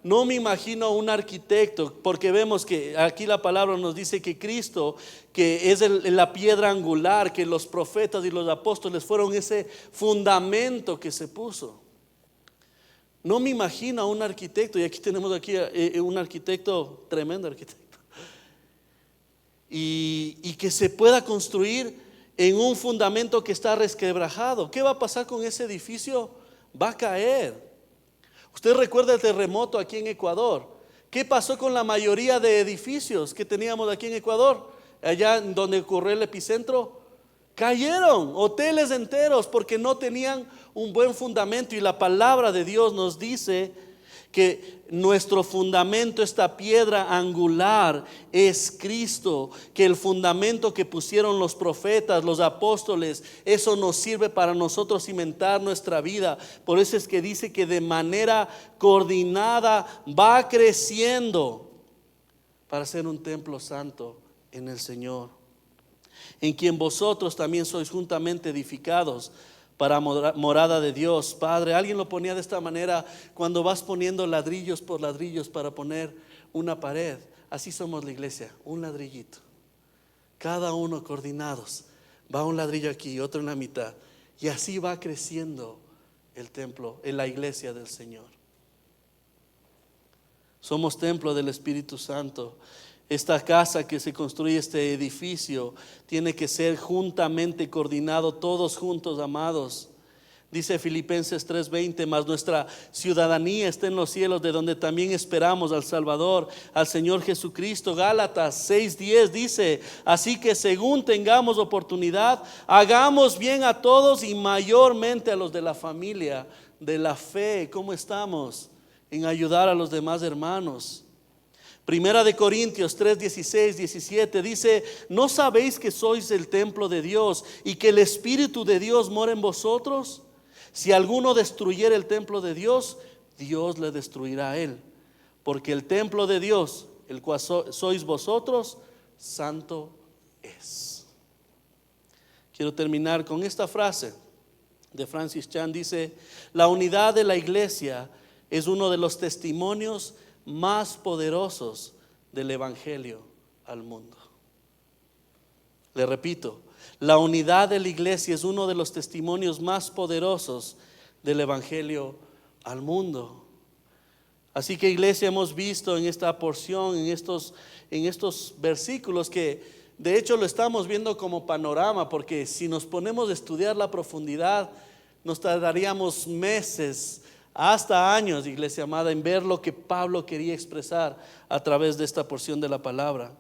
No me imagino un arquitecto, porque vemos que aquí la palabra nos dice que Cristo, que es la piedra angular, que los profetas y los apóstoles fueron ese fundamento que se puso. No me imagino a un arquitecto, y aquí tenemos un arquitecto, tremendo arquitecto, y que se pueda construir en un fundamento que está resquebrajado. ¿Qué va a pasar con ese edificio? Va a caer. Usted recuerda el terremoto aquí en Ecuador, ¿Qué pasó con la mayoría de edificios que teníamos aquí en Ecuador? Allá donde ocurrió el epicentro, cayeron hoteles enteros porque no tenían un buen fundamento. Y la palabra de Dios nos dice que nuestro fundamento, esta piedra angular, es Cristo, que el fundamento que pusieron los profetas, los apóstoles, eso nos sirve para nosotros cimentar nuestra vida. Por eso es que dice que de manera coordinada va creciendo para ser un templo santo en el Señor, en quien vosotros también sois juntamente edificados para morada de Dios. Padre, alguien lo ponía de esta manera: cuando vas poniendo ladrillos por ladrillos para poner una pared, así somos la iglesia, un ladrillito, cada uno coordinados. Va un ladrillo aquí, otro en la mitad, y así va creciendo el templo, en la iglesia del Señor. Somos templo del Espíritu Santo. Esta casa que se construye, este edificio, tiene que ser juntamente coordinado, todos juntos, amados. Dice Filipenses 3:20: mas nuestra ciudadanía está en los cielos, de donde también esperamos al Salvador, al Señor Jesucristo. Gálatas 6:10 dice: así que según tengamos oportunidad, hagamos bien a todos, y mayormente a los de la familia de la fe. ¿Cómo estamos en ayudar a los demás hermanos? Primera de Corintios 3:16-17 dice: ¿no sabéis que sois el templo de Dios y que el Espíritu de Dios mora en vosotros? Si alguno destruyere el templo de Dios, Dios le destruirá a él, porque el templo de Dios, el cual sois vosotros, santo es. Quiero terminar con esta frase de Francis Chan. Dice: la unidad de la iglesia es uno de los testimonios más poderosos del Evangelio al mundo. Le repito, la unidad de la iglesia es uno de los testimonios más poderosos del Evangelio al mundo. Así que, iglesia, hemos visto en esta porción, en estos versículos, que de hecho lo estamos viendo como panorama, porque si nos ponemos a estudiar la profundidad, nos tardaríamos meses, hasta años, iglesia amada, en ver lo que Pablo quería expresar a través de esta porción de la palabra.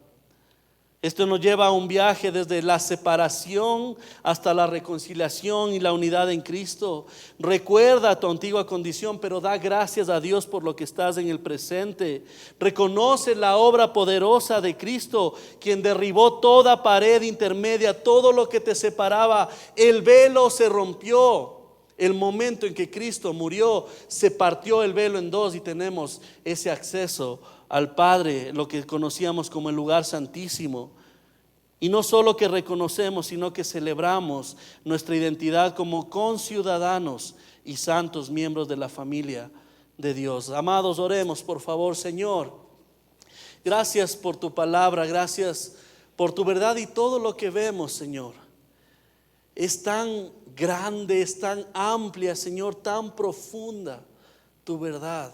Esto nos lleva a un viaje desde la separación hasta la reconciliación y la unidad en Cristo. Recuerda tu antigua condición, pero da gracias a Dios por lo que estás en el presente. Reconoce la obra poderosa de Cristo, quien derribó toda pared intermedia, todo lo que te separaba. El velo se rompió. El momento en que Cristo murió, se partió el velo en dos y tenemos ese acceso al Padre, lo que conocíamos como el lugar santísimo. Y no solo que reconocemos, sino que celebramos nuestra identidad como conciudadanos y santos miembros de la familia de Dios. Amados, oremos por favor. Señor, gracias por tu palabra, gracias por tu verdad, y todo lo que vemos, Señor, es tan grande, es tan amplia, Señor, tan profunda tu verdad.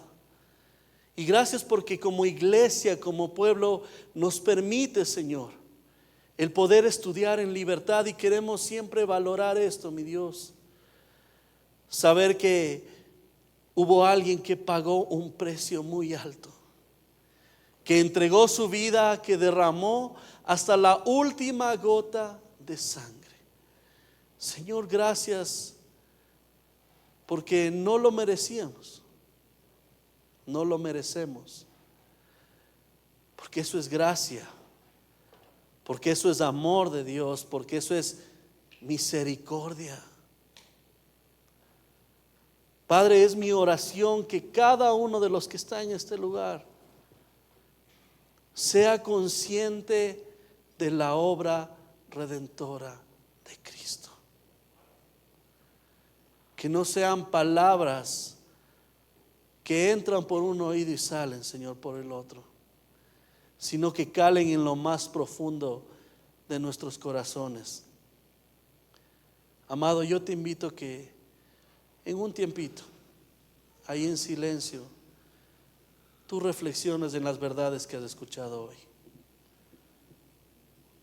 Y gracias porque como iglesia, como pueblo, nos permite, Señor, el poder estudiar en libertad, y queremos siempre valorar esto, mi Dios. Saber que hubo alguien que pagó un precio muy alto, que entregó su vida, que derramó hasta la última gota de sangre. Señor, gracias, porque no lo merecíamos, no lo merecemos, porque eso es gracia, porque eso es amor de Dios, porque eso es misericordia. Padre, es mi oración que cada uno de los que está en este lugar sea consciente de la obra redentora de Cristo. Que no sean palabras que entran por un oído y salen, Señor, por el otro, sino que calen en lo más profundo de nuestros corazones. Amado, yo te invito que en un tiempito, ahí en silencio, tú reflexiones en las verdades que has escuchado hoy,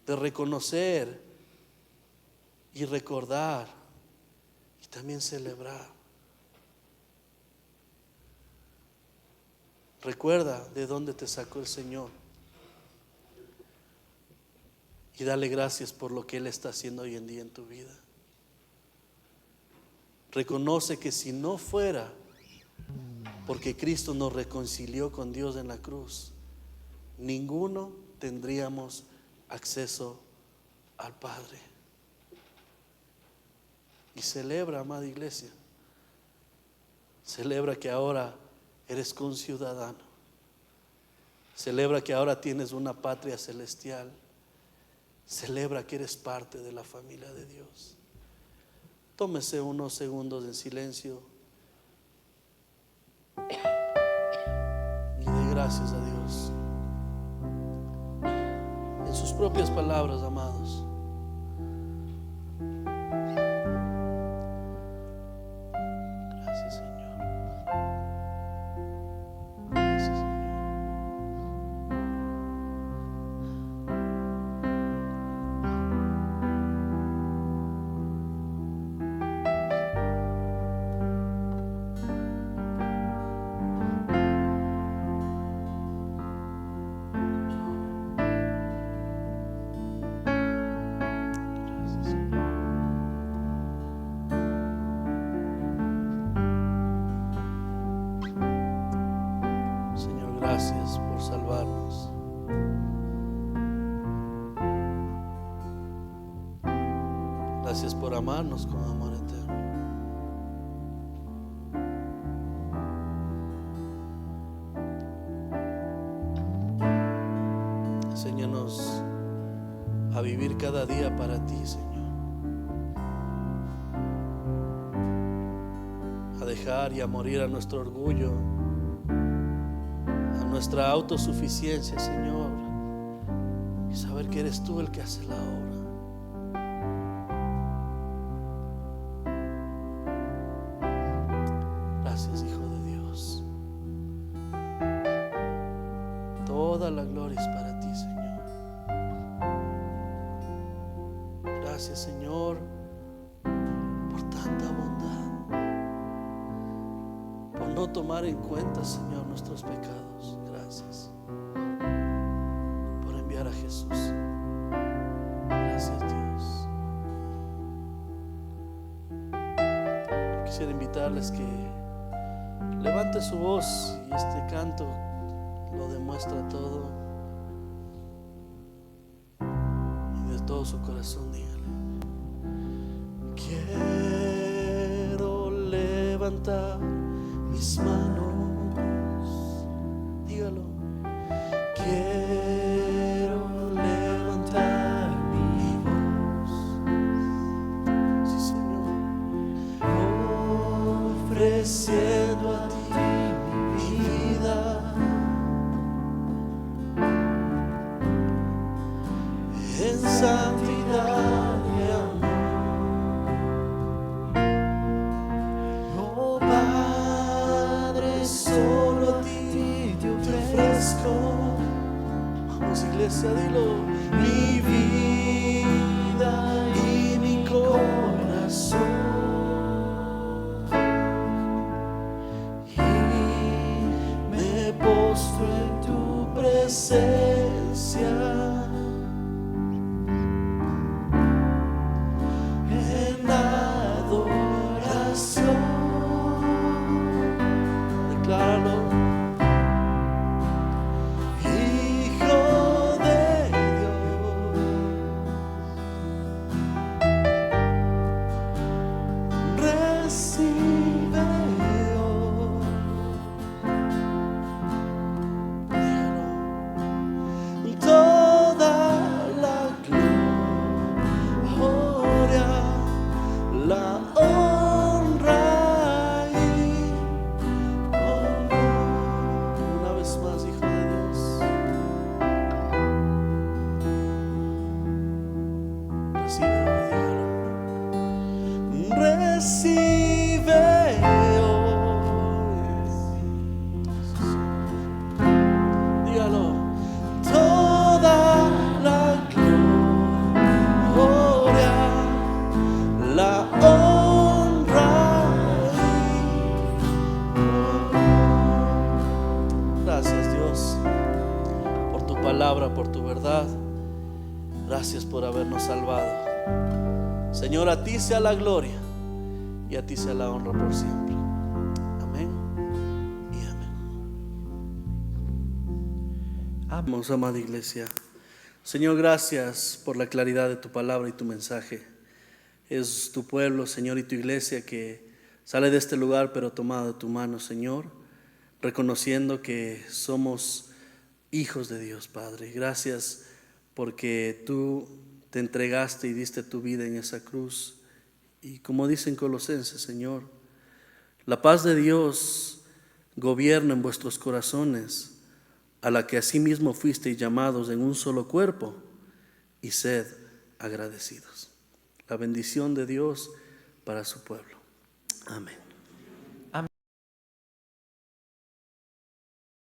de reconocer y recordar también celebrar. Recuerda de dónde te sacó el Señor y dale gracias por lo que Él está haciendo hoy en día en tu vida. Reconoce que si no fuera porque Cristo nos reconcilió con Dios en la cruz, ninguno tendríamos acceso al Padre. Y celebra, amada iglesia, celebra que ahora eres conciudadano. Celebra que ahora tienes una patria celestial. Celebra que eres parte de la familia de Dios. Tómese unos segundos en silencio y dé gracias a Dios. En sus propias palabras, amados. Gracias, Señor. Gracias, Señor. Señor, gracias por salvarnos. Gracias por amarnos con amor eterno. Enséñanos a vivir cada día para ti, Señor. A dejar y a morir a nuestro orgullo, a nuestra autosuficiencia, Señor, y saber que eres tú el que hace la obra. Gracias, Hijo de Dios. Toda la gloria es para ti, Señor. Gracias, Señor, por tanta bondad, por no tomar en cuenta, Señor, nuestros pecados. Gracias por enviar a Jesús. Gracias, Dios. Quisiera invitarles que levante su voz, y este canto lo demuestra todo. Y de todo su corazón dígale: quiero levantar mis manos. Dígalo. Quiero levantar mi voz. Sí, Señor. Ofreciendo a ti mi vida, en santidad y amor. Oh Padre, solo a ti te ofrezco. Vamos, iglesia, dilo. Mi vida y mi corazón. Y me postro en tu presencia, en adoración. Decláralo. Hijo de Dios, recibe hoy. Dígalo. Toda la gloria, la honra y honor. Una vez más, Hijo de Dios, recibe hoy, dígalo. Recibe Gracias por habernos salvado. Señor, a ti sea la gloria y a ti sea la honra por siempre. Amén y amén. Vamos, amada iglesia. Señor, gracias por la claridad de tu palabra y tu mensaje. Es tu pueblo, Señor, y tu iglesia que sale de este lugar, pero tomado de tu mano, Señor, reconociendo que somos hijos de Dios, Padre. Gracias porque tú te entregaste y diste tu vida en esa cruz. Y como dicen Colosenses, Señor, la paz de Dios gobierna en vuestros corazones, a la que asimismo fuisteis llamados en un solo cuerpo, y sed agradecidos. La bendición de Dios para su pueblo. Amén.